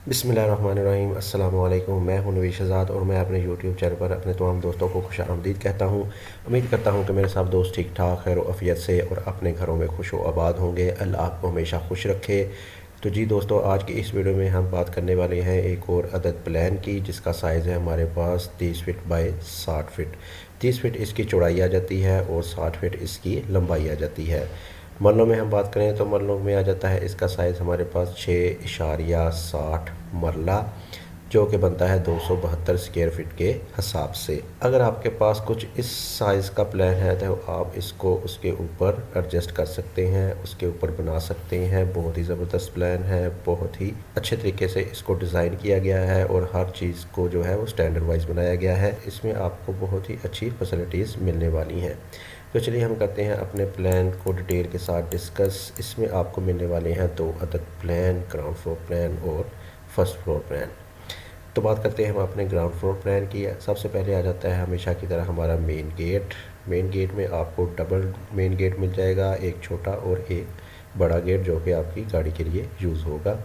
बिस्मिल्लाहिर्रहमानिर्रहीम अस्सलाम वालेकुम। मैं हूं नवीश आज़ाद और मैं अपने यूट्यूब चैनल पर अपने तमाम दोस्तों को खुश आमदीद कहता हूं। उम्मीद करता हूं कि मेरे सब दोस्त ठीक ठाक खैर आफियत से और अपने घरों में खुश व आबाद होंगे। अल्लाह आपको हमेशा खुश रखे। तो जी दोस्तों, आज की इस वीडियो में हम बात करने वाले हैं एक और अदद प्लान की, जिसका साइज़ है हमारे पास 30 फ़िट बाय 60 फ़िट। 30 फ़िट इसकी चौड़ाई आ जाती है और 60 फ़िट इसकी लंबाई आ जाती है। मरलों में हम बात करें तो मरलों में आ जाता है इसका साइज़ हमारे पास 6.60 मरला, जो कि बनता है 272 स्क्वायर फीट के हिसाब से। अगर आपके पास कुछ इस साइज़ का प्लान है तो आप इसको उसके ऊपर एडजस्ट कर सकते हैं, उसके ऊपर बना सकते हैं। बहुत ही ज़बरदस्त प्लान है, बहुत ही अच्छे तरीके से इसको डिज़ाइन किया गया है और हर चीज़ को जो है वो स्टैंडर्ड वाइज बनाया गया है। इसमें आपको बहुत ही अच्छी फैसिलिटीज़ मिलने वाली हैं। तो चलिए हम करते हैं अपने प्लान को डिटेल के साथ डिस्कस। इसमें आपको मिलने वाले हैं दो अदद प्लान, ग्राउंड फ्लोर प्लान और फर्स्ट फ्लोर प्लान। तो बात करते हैं हम अपने ग्राउंड फ्लोर प्लान की। सबसे पहले आ जाता है हमेशा की तरह हमारा मेन गेट। मेन गेट में आपको डबल मेन गेट मिल जाएगा, एक छोटा और एक बड़ा गेट, जो कि आपकी गाड़ी के लिए यूज़ होगा।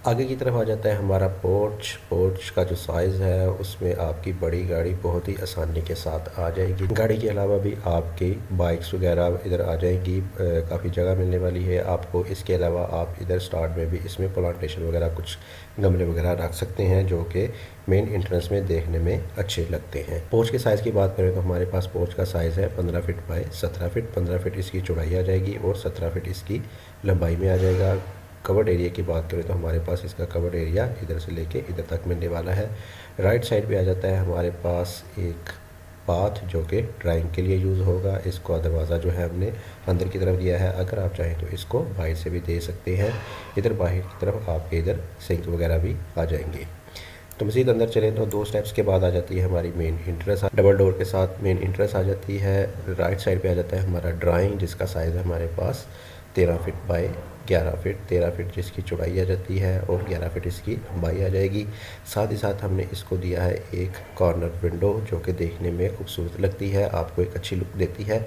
आगे की तरफ आ जाता है हमारा पोर्च। पोर्च का जो साइज़ है उसमें आपकी बड़ी गाड़ी बहुत ही आसानी के साथ आ जाएगी। गाड़ी के अलावा भी आपकी बाइक्स वगैरह इधर आ जाएंगी, काफ़ी जगह मिलने वाली है आपको। इसके अलावा आप इधर स्टार्ट में भी इसमें प्लांटेशन वगैरह कुछ गमले वगैरह रख सकते हैं, जो कि मेन एंट्रेंस में देखने में अच्छे लगते हैं। पोर्च के साइज़ की बात करें तो हमारे पास पोर्च का साइज़ है 15 फ़िट बाय 17 फ़िट। 15 फ़िट इसकी चौड़ाई आ जाएगी और 17 फ़िट इसकी लंबाई में आ जाएगा। कवर्ड एरिया की बात करें तो हमारे पास इसका कवर्ड एरिया इधर से लेके इधर तक मिलने वाला है। राइट साइड पे आ जाता है हमारे पास एक पाथ, जो कि ड्राइंग के लिए यूज़ होगा। इसको दरवाज़ा जो है हमने अंदर की तरफ दिया है, अगर आप चाहें तो इसको बाहर से भी दे सकते हैं। इधर बाहर की तरफ आपके इधर सिंक वगैरह भी आ जाएंगे। तो मज़ीद अंदर चलें तो दो स्टेप्स के बाद आ जाती है हमारी मेन इंट्रेंस। डबल डोर के साथ मेन इंट्रेंस आ जाती है। राइट साइड पे आ जाता है हमारा ड्राइंग, जिसका साइज़ है हमारे पास 13 फ़िट बाय 11 फ़िट। 13 फ़िट जिसकी चौड़ाई आ जाती है और 11 फ़िट इसकी लंबाई आ जाएगी। साथ ही साथ हमने इसको दिया है एक कॉर्नर विंडो, जो कि देखने में खूबसूरत लगती है, आपको एक अच्छी लुक देती है।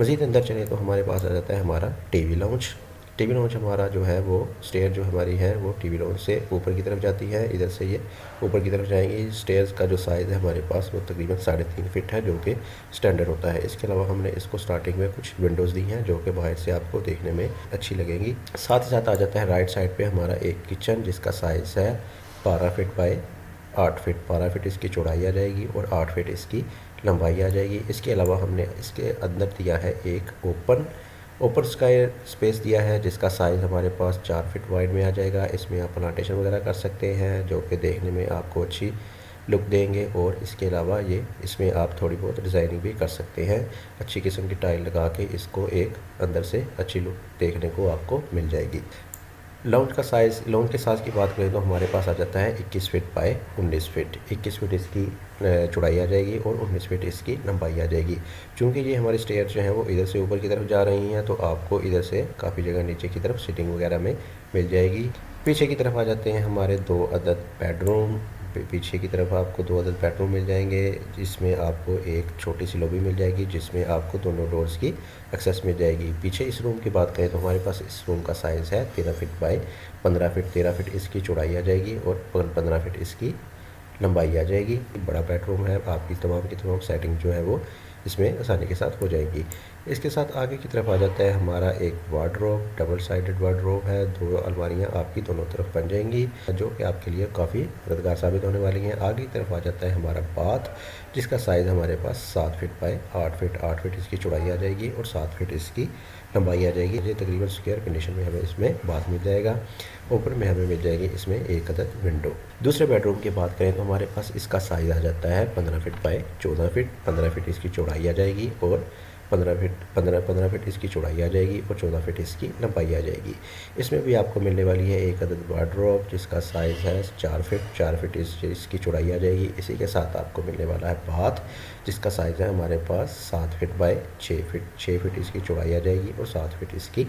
मज़ीद अंदर चले तो हमारे पास आ जाता है हमारा टीवी लाउंज। टीवी लाउंज हमारा जो है वो स्टेयर जो हमारी है वो टीवी लाउंज से ऊपर की तरफ जाती है। इधर से ये ऊपर की तरफ जाएंगी। स्टेयर्स का जो साइज़ है हमारे पास वो तकरीबन 3.5 फ़िट है, जो कि स्टैंडर्ड होता है। इसके अलावा हमने इसको स्टार्टिंग में कुछ विंडोज़ दी हैं, जो कि बाहर से आपको देखने में अच्छी लगेंगी। साथ ही साथ आ जाता है राइट साइड पर हमारा एक किचन, जिसका साइज़ है 12 फ़िट बाय 8 फ़िट। 12 फ़िट इसकी चौड़ाई आ जाएगी और 8 फ़िट इसकी लंबाई आ जाएगी। इसके अलावा हमने इसके अंदर दिया है एक ओपन स्काई स्पेस दिया है, जिसका साइज़ हमारे पास 4 फ़िट वाइड में आ जाएगा। इसमें आप प्लांटेशन वगैरह कर सकते हैं, जो कि देखने में आपको अच्छी लुक देंगे। और इसके अलावा ये इसमें आप थोड़ी बहुत डिज़ाइनिंग भी कर सकते हैं। अच्छी किस्म की टाइल लगा के इसको एक अंदर से अच्छी लुक देखने को आपको मिल जाएगी। लाउंज के साइज़ की बात करें तो हमारे पास आ जाता है 21 फ़िट बाय 19 फ़िट। 21 फ़िट इसकी चौड़ाई आ जाएगी और 19 फ़िट इसकी लंबाई आ जाएगी। चूँकि ये हमारी स्टेयर जो हैं वो इधर से ऊपर की तरफ जा रही हैं, तो आपको इधर से काफ़ी जगह नीचे की तरफ सिटिंग वगैरह में मिल जाएगी। पीछे की तरफ आ जाते हैं हमारे दो अदद बेडरूम। पीछे की तरफ आपको दो अदद बेडरूम मिल जाएंगे, जिसमें आपको एक छोटी सी लॉबी मिल जाएगी, जिसमें आपको दोनों डोर्स की एक्सेस मिल जाएगी। पीछे इस रूम की बात करें तो हमारे पास इस रूम का साइज़ है 13 फ़िट बाय 15 फ़िट। 13 फ़िट इसकी चौड़ाई आ जाएगी और 15 फ़िट इसकी लंबाई आ जाएगी। बड़ा बेडरूम है, आपकी तमाम की तमाम सेटिंग जो है वो इसमें आसानी के साथ हो जाएगी। इसके साथ आगे की तरफ आ जाता है हमारा एक वार्डरोब। डबल साइडेड वार्डरोब है, दो अलमारियाँ आपकी दोनों तरफ बन जाएंगी, जो कि आपके लिए काफ़ी मददगार साबित होने वाली हैं। आगे की तरफ आ जाता है हमारा बाथ, जिसका साइज़ हमारे पास 7 फ़िट बाय 8 फ़िट। 8 फ़िट इसकी चौड़ाई आ जाएगी और 7 फ़िट इसकी लंबाई आ जाएगी। ये तकरीबन स्क्वायर कंडीशन में हमें इसमें बाथ मिल जाएगा। ऊपर में हमें मिल जाएगी इसमें एक अदद विंडो। दूसरे बेडरूम की बात करें तो हमारे पास इसका साइज़ आ जाता है 15 फ़िट बाय 14 फ़िट। 15 फ़िट इसकी चौड़ाई आ जाएगी और 15 फ़िट इसकी चौड़ाई आ जाएगी और 14 फ़िट इसकी लंबाई आ जाएगी। इसमें भी आपको मिलने वाली है एक अदद वार्डरोब, जिसका साइज़ है 4 फ़िट। 4 फ़िट इसकी चौड़ाई आ जाएगी। इसी के साथ आपको मिलने वाला है बाथ, जिसका साइज़ है हमारे पास 7 फ़िट बाय 6 फ़िट। 6 फ़िट इसकी चौड़ाई आ जाएगी और 7 फ़िट इसकी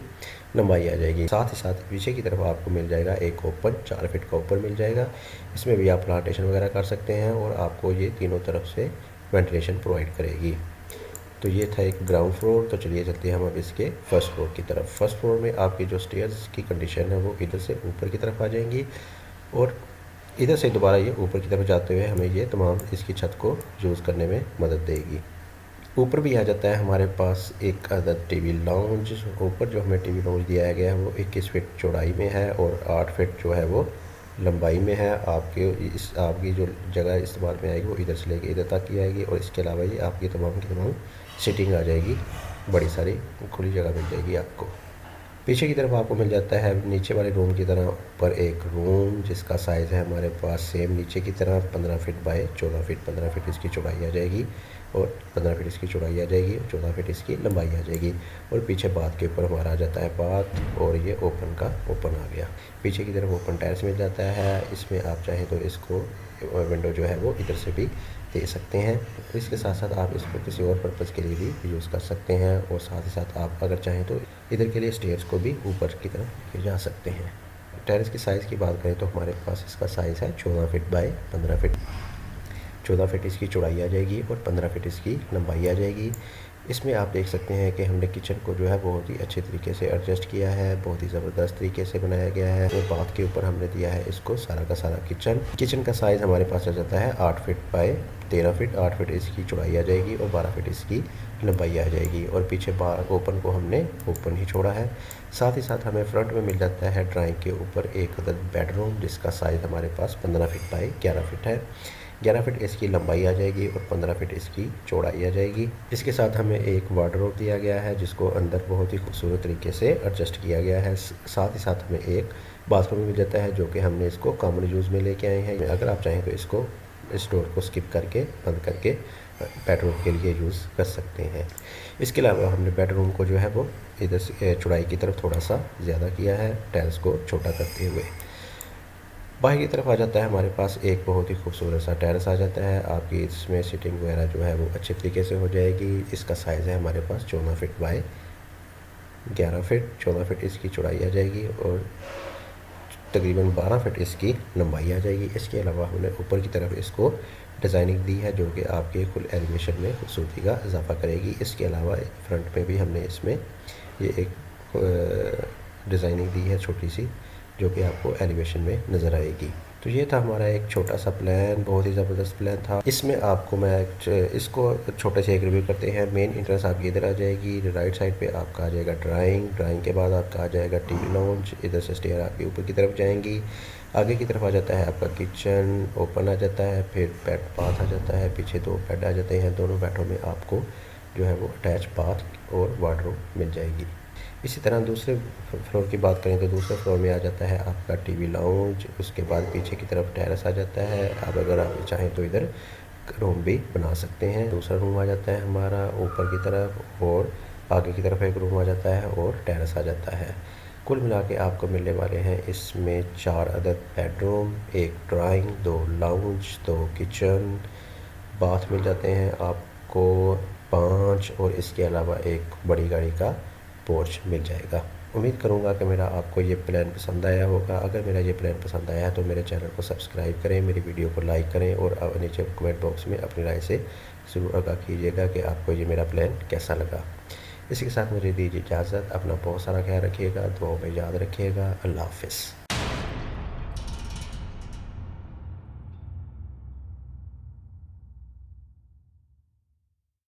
लंबाई आ जाएगी। साथ ही साथ पीछे की तरफ आपको मिल जाएगा एक ओपन, 4 फ़िट का ऊपर मिल जाएगा। इसमें भी आप प्लांटेशन वगैरह कर सकते हैं और आपको ये तीनों तरफ से वेंटिलेशन प्रोवाइड करेगी। तो ये था एक ग्राउंड फ्लोर। तो चलिए चलते हैं हम अब इसके फर्स्ट फ्लोर की तरफ। फर्स्ट फ्लोर में आपकी जो स्टेयर्स की कंडीशन है वो इधर से ऊपर की तरफ आ जाएंगी और इधर से दोबारा ये ऊपर की तरफ जाते हुए हमें ये तमाम इसकी छत को यूज़ करने में मदद देगी। ऊपर भी आ जाता है हमारे पास एक अदद टीवी लाउंज। ऊपर जो हमें टीवी लाउंज दिया गया है वो 21 फीट चौड़ाई में है और 8 फीट जो है वो लंबाई में है। आपकी जो जगह इस्तेमाल में आएगी वो इधर से लेके इधर तक की आएगी और इसके अलावा ये आपकी तमाम की तमाम सीटिंग आ जाएगी, बड़ी सारी खुली जगह मिल जाएगी आपको। पीछे की तरफ आपको मिल जाता है नीचे वाले रूम की तरह ऊपर एक रूम जिसका साइज़ है हमारे पास सेम नीचे की तरह 15 फीट बाय 14 फीट। 15 फीट इसकी चौड़ाई आ जाएगी और 15 फीट इसकी चौड़ाई आ जाएगी और 14 फीट इसकी लंबाई आ जाएगी। और पीछे बाथ के ऊपर हमारा आ जाता है बाथ और ये ओपन का ओपन आ गया। पीछे की तरफ ओपन टेरेस मिल जाता है। इसमें आप चाहें तो इसको विंडो जो है वो इधर से भी दे सकते हैं। तो इसके साथ साथ आप इसको किसी और पर्पज़ के लिए भी यूज़ कर सकते हैं और साथ ही साथ आप अगर चाहें तो इधर के लिए स्टेयर्स को भी ऊपर की तरफ ले जा सकते हैं। टेरेस की साइज़ की बात करें तो हमारे पास इसका साइज़ है 14 फीट बाय 15 फीट। 14 फीट इसकी चौड़ाई आ जाएगी और 15 फीट इसकी लंबाई आ जाएगी। इसमें आप देख सकते हैं कि हमने किचन को जो है बहुत ही अच्छे तरीके से एडजस्ट किया है, बहुत ही ज़बरदस्त तरीके से बनाया गया है। और बाथ के ऊपर हमने दिया है इसको सारा का सारा किचन का साइज़ हमारे पास आ जाता है 8 फीट बाय 13 फीट। 8 फीट इसकी चौड़ाई आ जाएगी और 12 फीट इसकी लंबाई आ जाएगी और पीछे ओपन को हमने ओपन ही छोड़ा है। साथ ही साथ हमें फ्रंट में मिल जाता है ड्राइंग के ऊपर एक अदद बेडरूम जिसका साइज़ हमारे पास 15 फीट बाय 11 फीट है। 11 फीट इसकी लंबाई आ जाएगी और 15 फीट इसकी चौड़ाई आ जाएगी। इसके साथ हमें एक वार्डरोब दिया गया है जिसको अंदर बहुत ही खूबसूरत तरीके से एडजस्ट किया गया है। साथ ही साथ हमें एक बाथरूम मिल जाता है जो कि हमने इसको कॉमन यूज़ में लेके आए हैं। अगर आप चाहें तो इसको इस डोर को स्किप करके बंद करके बेडरूम के लिए यूज़ कर सकते हैं। इसके अलावा हमने बेडरूम को जो है वो इधर से चौड़ाई की तरफ थोड़ा सा ज़्यादा किया है, टाइल्स को छोटा करते हुए। बाहर की तरफ आ जाता है हमारे पास एक बहुत ही खूबसूरत सा टेरेस आ जाता है। आपकी इसमें सिटिंग वगैरह जो है वो अच्छे तरीके से हो जाएगी। इसका साइज़ है हमारे पास 14 फीट बाय 11 फीट। 14 फीट इसकी चौड़ाई आ जाएगी और तकरीबन 12 फीट इसकी लंबाई आ जाएगी। इसके अलावा हमने ऊपर की तरफ इसको डिज़ाइनिंग दी है जो कि आपके कुल एलिवेशन में खूबसूरती का इजाफा करेगी। इसके अलावा फ्रंट में भी हमने इसमें ये एक डिज़ाइनिंग दी है छोटी सी जो कि आपको एलिवेशन में नज़र आएगी। तो ये था हमारा एक छोटा सा प्लान, बहुत ही ज़बरदस्त प्लान था। इसमें आपको मैं इसको छोटे से एक रिव्यू करते हैं। मेन एंट्रेंस आपकी इधर आ जाएगी, राइट साइड पे आपका आ जाएगा ड्राइंग के बाद आपका आ जाएगा टीवी लाउंज। इधर से स्टेयर आपके ऊपर की तरफ जाएंगी। आगे की तरफ आ जाता है आपका किचन ओपन आ जाता है, फिर बेड बाथ आ जाता है, पीछे 2 बेड आ जाते हैं। दोनों बेडों में आपको जो है वो अटैच बाथ और वार्डरोब मिल जाएगी। इसी तरह दूसरे फ्लोर की बात करें तो दूसरे फ्लोर में आ जाता है आपका टीवी लाउंज। उसके बाद पीछे की तरफ टेरेस आ जाता है। अब अगर आप चाहें तो इधर रूम भी बना सकते हैं। दूसरा रूम आ जाता है हमारा ऊपर की तरफ और आगे की तरफ एक रूम आ जाता है और टेरेस आ जाता है। कुल मिला के आपको मिलने वाले हैं इसमें 4 अदद बेडरूम, एक ड्राइंग, 2 लाउंज, 2 किचन, बाथ मिल जाते हैं आपको 5 और इसके अलावा एक बड़ी गाड़ी का पोर्च मिल जाएगा। उम्मीद करूंगा कि मेरा आपको ये प्लान पसंद आया होगा। अगर मेरा ये प्लान पसंद आया है तो मेरे चैनल को सब्सक्राइब करें, मेरी वीडियो को लाइक करें और नीचे कमेंट बॉक्स में अपनी राय से ज़रूर आगाह कीजिएगा कि आपको ये मेरा प्लान कैसा लगा। इसी के साथ मुझे दीजिए इजाज़त। अपना बहुत सारा ख्याल रखिएगा, दुआओं में याद रखिएगा। अल्लाह हाफ़िज़।